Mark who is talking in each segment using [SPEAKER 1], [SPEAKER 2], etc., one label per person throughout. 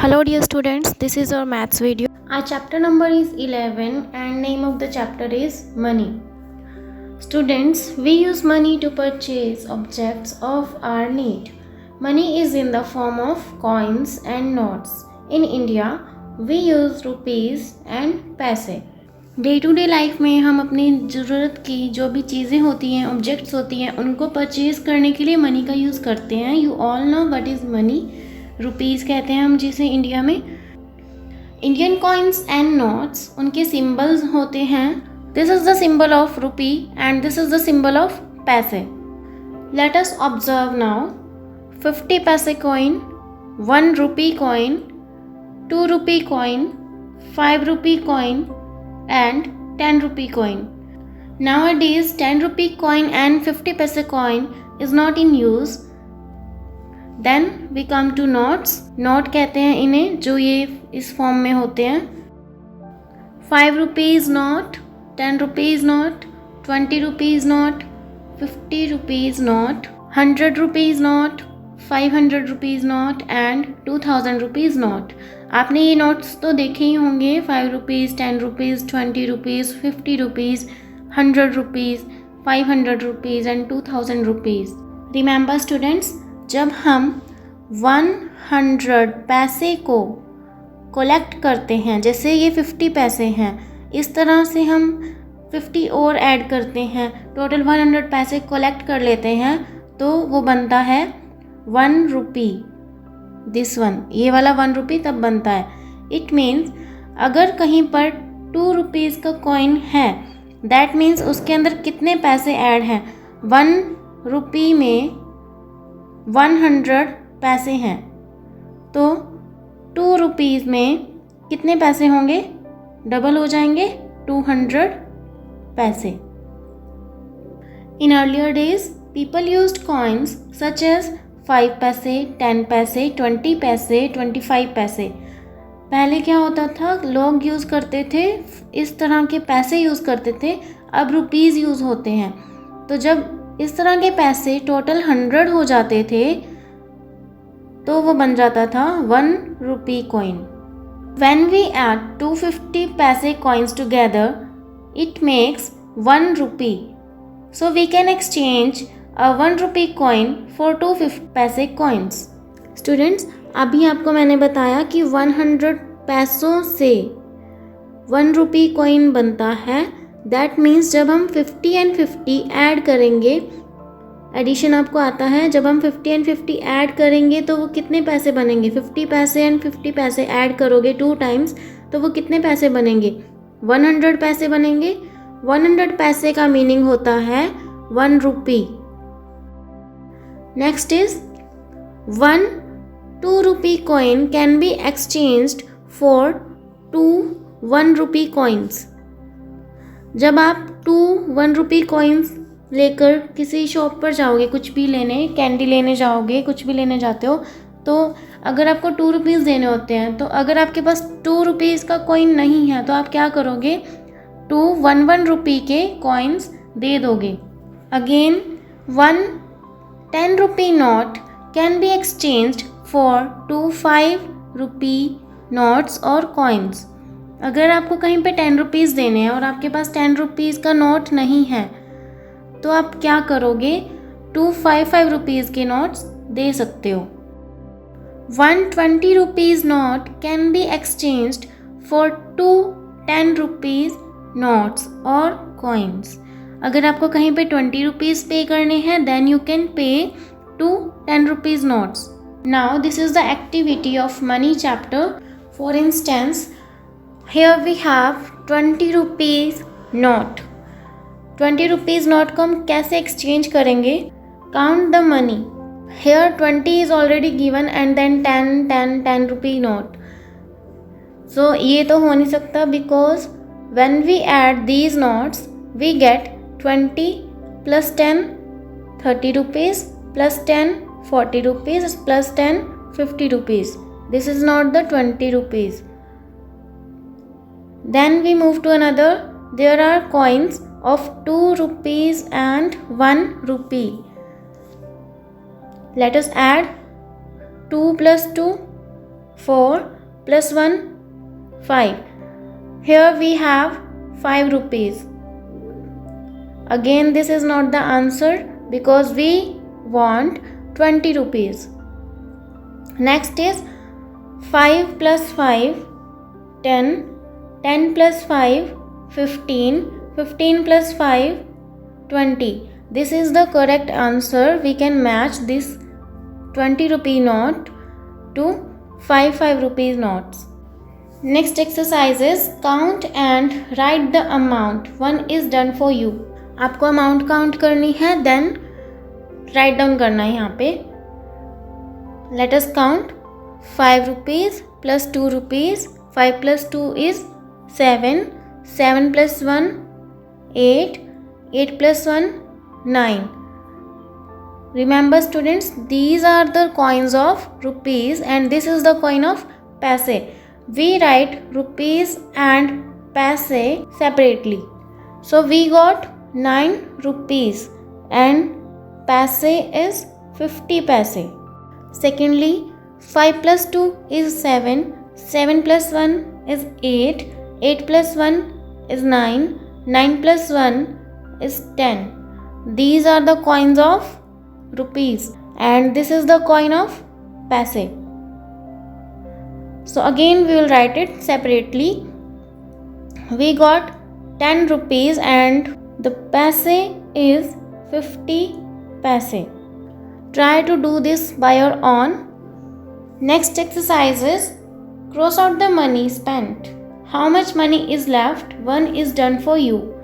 [SPEAKER 1] Hello dear students, this is our maths video. Our chapter number is 11 and name of the chapter is money. Students, we use money to purchase objects of our need. Money is in the form of coins and notes. In India, we use rupees and पैसे. Day to day life में हम अपनी ज़रूरत की जो भी चीज़ें होती हैं, ऑब्जेक्ट्स होती हैं, उनको परचेज़ करने के लिए मनी का यूज़ करते हैं. You all know what is money. Rupees कहते हैं हम जिसे इंडिया में. इंडियन कॉइन्स एंड नोट्स उनके सिंबल्स होते हैं. This is the symbol of rupee and this is the symbol of paise. Let us observe now. 50 paise coin, 1 rupee coin, 2 rupee coin, 5 rupee coin and 10 rupee coin. Nowadays 10 rupee coin and 50 paise coin is not in use. Then we come to notes. Note कहते हैं इन्हें जो ये इस form में होते हैं. 5 rupees note, 10 rupees note, 20 rupees note, 50 rupees note, 100 rupees note, 500 rupees note and 2000 rupees note. आपने ये नोट्स तो देखे ही होंगे. 5 rupees, 10 rupees, 20 rupees, 50 rupees, 100 rupees, 500 rupees and 2000 rupees. Remember students, जब हम 100 पैसे को कलेक्ट करते हैं, जैसे ये 50 पैसे हैं, इस तरह से हम 50 और ऐड करते हैं, टोटल 100 पैसे कलेक्ट कर लेते हैं, तो वो बनता है 1 रुपी. दिस वन, ये वाला 1 रुपी तब बनता है. इट मीन्स अगर कहीं पर 2 रुपीज़ का कॉइन है, दैट मीन्स उसके अंदर कितने पैसे ऐड हैं. 1 रुपी में 100 पैसे हैं, तो 2 रुपीज़ में कितने पैसे होंगे? डबल हो जाएंगे, 200 paise. In earlier days people used coins such as 5 paise, 10 पैसे, 20 पैसे, 25 पैसे. पहले क्या होता था, लोग यूज़ करते थे, इस तरह के पैसे यूज़ करते थे. अब रुपीज़ यूज़ होते हैं. तो जब इस तरह के पैसे टोटल 100 हो जाते थे, तो वो बन जाता था 1 rupee coin. When we add 250 paise coins together, it makes 1 rupee. So we can exchange a 1 rupee coin for 250 पैसे coins. स्टूडेंट्स, अभी आपको मैंने बताया कि 100 पैसों से 1 रुपी कॉइन बनता है. दैट मीन्स जब हम 50 एंड 50 ऐड करेंगे, एडिशन आपको आता है, जब हम 50 एंड 50 ऐड करेंगे तो वो कितने पैसे बनेंगे? 50 पैसे एंड 50 पैसे ऐड करोगे 2 टाइम्स, तो वो कितने पैसे बनेंगे? 100 पैसे बनेंगे. 100 पैसे का मीनिंग होता है 1 रुपी. Next is 1 2 rupee coin can be exchanged for 2 1 rupee coins. जब आप 2 1 rupee coins लेकर किसी शॉप पर जाओगे, कुछ भी लेने, कैंडी लेने जाओगे, कुछ भी लेने जाते हो, तो अगर आपको 2 रुपीज़ देने होते हैं, तो अगर आपके पास 2 रुपीज़ का कॉइन नहीं है, तो आप क्या करोगे? 2 1 रुपी के कॉइन्स दे दोगे. Again 1 10 rupee note can be exchanged for 2 5 rupee notes or coins. अगर आपको कहीं पे 10 रुपीज़ देने हैं और आपके पास 10 रुपीज़ का नोट नहीं है, तो आप क्या करोगे? 2 5 रुपीज़ के नोट्स दे सकते हो. 1 20 rupees note can be exchanged for 2 10 rupees notes और कॉइन्स. अगर आपको कहीं पे 20 रुपीज़ पे करने हैं, then you can pay 2 10 rupees notes. Now this is the activity of money chapter. For instance, here we have 20 rupees note. 20 rupees note को हम कैसे एक्सचेंज करेंगे? Count the money. Here 20 is already given and then 10 rupee note. So ये तो हो नहीं सकता, because when we add these notes we get 20 plus 10 30 rupees plus 10 40 rupees plus 10 50 rupees. This is not the 20 rupees. Then we move to another. There are coins of 2 rupees and 1 rupee. Let us add 2 plus 2 4 plus 1, 5. Here we have 5 rupees. Again, this is not the answer because we want 20 rupees. Next is 5 plus 5, 10. 10 plus 5, 15. 15 plus 5, 20. This is the correct answer. We can match this 20 rupee note to 5 rupees notes. Next exercise is count and write the amount. One is done for you. आपको amount count करनी है, then right down करना है यहाँ पे. Let us count. 5 rupees plus 2 rupees. 5 plus 2 is 7. 7 plus 1, 8. 8 plus 1, 9. Remember students, these are the coins of rupees and this is the coin of paise. We write rupees and paise separately. So we got 9 rupees and paise is 50 paise. Secondly, 5 plus 2 is 7. 7 plus 1 is 8. 8 plus 1 is 9. 9 plus 1 is 10. These are the coins of rupees and this is the coin of paise. So again we will write it separately. We got 10 rupees and the paise is 50 paise. Try to do this by your own. Next exercise is cross out the money spent. How much money is left? One is done for you.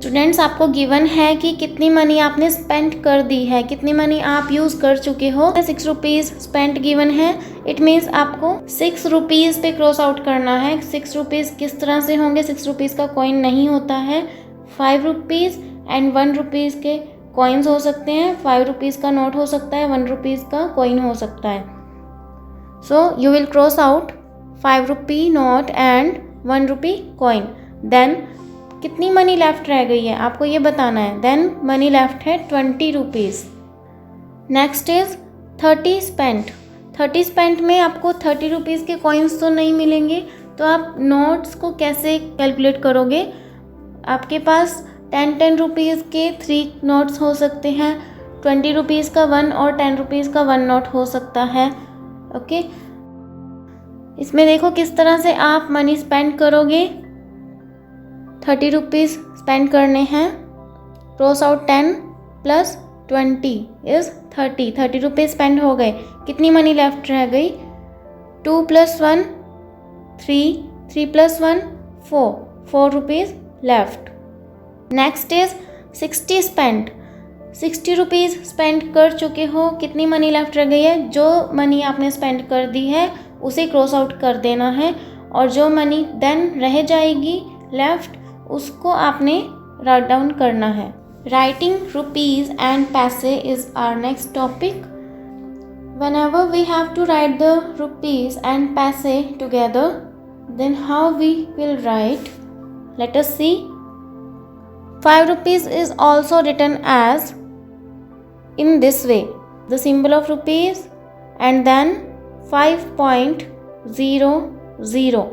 [SPEAKER 1] Students, आपको given है कि कितनी money आपने spend कर दी है, कितनी money आप use कर चुके हो. 6 रुपीज़ स्पेंड गिवन है. इट मीन्स आपको 6 रुपीज़ पे क्रॉस आउट करना है. 6 रुपीज़ किस तरह से होंगे? 6 रुपीज़ का कॉइन नहीं होता है. 5 रुपीज़ एंड 1 रुपीज़ के कॉइन्स हो सकते हैं. 5 रुपीज़ का नोट हो सकता है, 1 रुपीज़ का कॉइन हो सकता है. So you will cross out 5 rupee note and 1 rupee coin. Then कितनी मनी लेफ्ट रह गई है आपको ये बताना है. देन मनी लेफ्ट है 20 rupees. Next is 30 spent. 30 spent में आपको 30 रुपीज़ के कॉइन्स तो नहीं मिलेंगे, तो आप नोट्स को कैसे कैलकुलेट करोगे? आपके पास 10 रुपीज़ के 3 नोट्स हो सकते हैं. 20 रुपीज़ का 1 और 10 रुपीज़ का 1 नोट हो सकता है. ओके, इसमें देखो किस तरह से आप मनी स्पेंड करोगे. 30 रुपीज़ स्पेंड करने हैं. Cross out 10 plus 20 is 30. 30 rupees spend हो गए. कितनी मनी लेफ्ट रह गई? 2 plus 1, 3. 3 plus 1, 4. 4 rupees left. Next is 60 spend. 60 rupees spend कर चुके हो. कितनी मनी लेफ्ट रह गई है? जो मनी आपने स्पेंड कर दी है उसे क्रॉस आउट कर देना है, और जो मनी देन रह जाएगी लेफ्ट उसको आपने राइट डाउन करना है. Writing rupees and paise is our next topic. Whenever we have to write the rupees and paise together, then how we will write? Let us see. 5 rupees is also written as in this way. The symbol of rupees and then 5.00.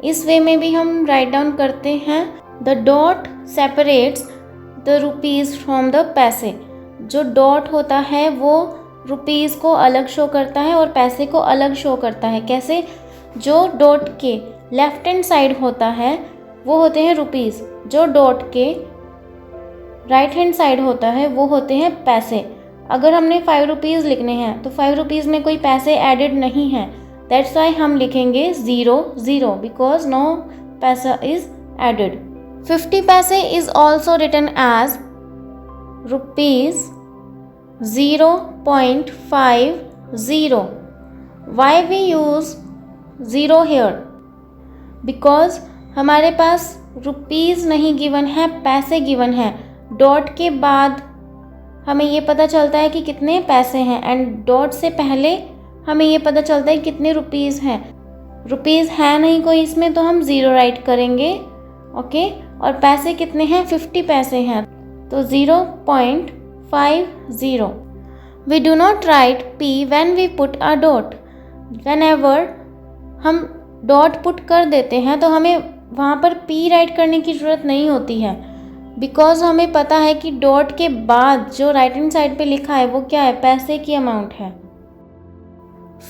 [SPEAKER 1] इस वे में भी हम write down करते हैं. The dot separates the rupees from the पैसे. जो dot होता है वो रुपीज़ को अलग शो करता है और पैसे को अलग शो करता है. कैसे? जो डॉट के लेफ्ट हैंड साइड होता है वो होते हैं रुपीज़. जो डॉट के राइट हैंड साइड होता है वो होते हैं पैसे. अगर हमने 5 रुपीज़ लिखने हैं तो 5 रुपीज़ में कोई पैसे एडेड नहीं है. दैट्स वाई हम लिखेंगे 0 because no paisa is added. 50 paise is also written as rupees 0.50. Why we use 0 here? Because हमारे पास रुपीज़ नहीं गिवन है, पैसे गिवन है. डॉट के बाद हमें ये पता चलता है कि कितने पैसे हैं, एंड डॉट से पहले हमें ये पता चलता है कितने रुपीज़ हैं. रुपीज़ है नहीं कोई इसमें तो हम 0 राइट करेंगे. ओके, और पैसे कितने हैं? 50 पैसे हैं, तो 0.50. We do not write P when we put a dot. Whenever हम डॉट पुट कर देते हैं तो हमें वहाँ पर p राइट करने की ज़रूरत नहीं होती है, बिकॉज हमें पता है कि डॉट के बाद जो राइट हैंड साइड पे लिखा है वो क्या है, पैसे की अमाउंट है।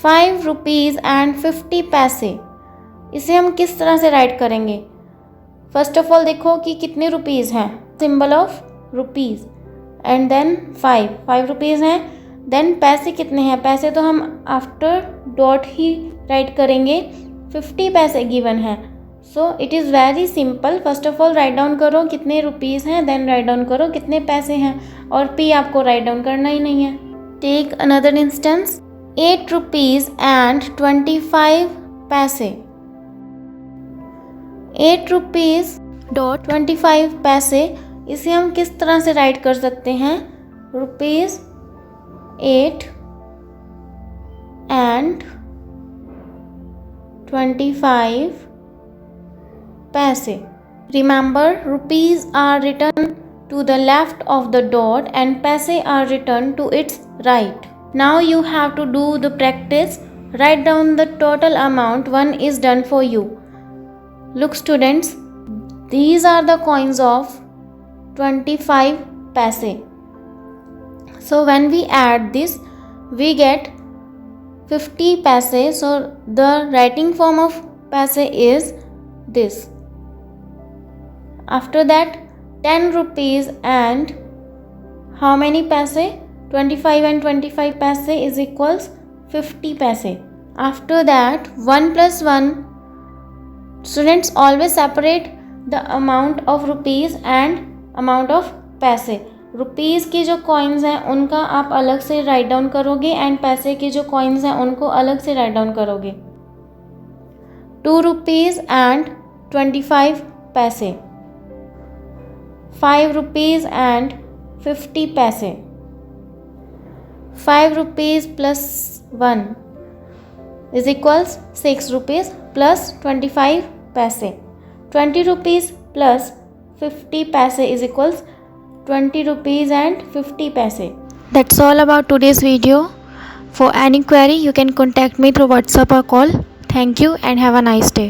[SPEAKER 1] 5 रुपीज़ एंड 50 पैसे, इसे हम किस तरह से राइट करेंगे? फर्स्ट ऑफ ऑल देखो कि कितने रुपीज़ हैं, symbol of rupees, and then 5 rupees हैं। देन पैसे कितने हैं, पैसे तो हम आफ्टर डॉट ही राइट करेंगे, 50 पैसे गिवन है। So it is very simple. First of all write down करो कितने रुपीज़ हैं, देन राइट डाउन करो कितने पैसे हैं, और p आपको राइट डाउन करना ही नहीं है। Take another instance, 8 rupees and 25 paise. 8 rupees dot 25 पैसे, इसे हम किस तरह से राइट कर सकते हैं? रुपीज़ 8 एंड 25 पैसे। Remember, rupees are written to the left of the dot and paise are written to its right. Now you have to do the practice. Write down the total amount. One is done for you. Look students, these are the coins of 25 paise. So when we add this, we get 50 paise. So the writing form of paise is this. After that, 10 rupees and how many paise? 25 and 25 paise is equals 50 paise. After that, 1 plus 1, students always separate the amount of rupees and amount of paise. Rupees की जो coins हैं उनका आप अलग से write down करोगे, and पैसे के जो कॉइन्स हैं उनको अलग से राइट डाउन करोगे। 2 रुपीज़ एंड 25 पैसे, 5 रुपीज़ एंड 50 पैसे, 5 rupees plus 1 is equals 6 rupees plus 25 पैसे, 20 rupees plus 50 paise is equals 20 rupees and 50 paise. That's all about today's video. For any query, you can contact me through WhatsApp or call. Thank you and have a nice day.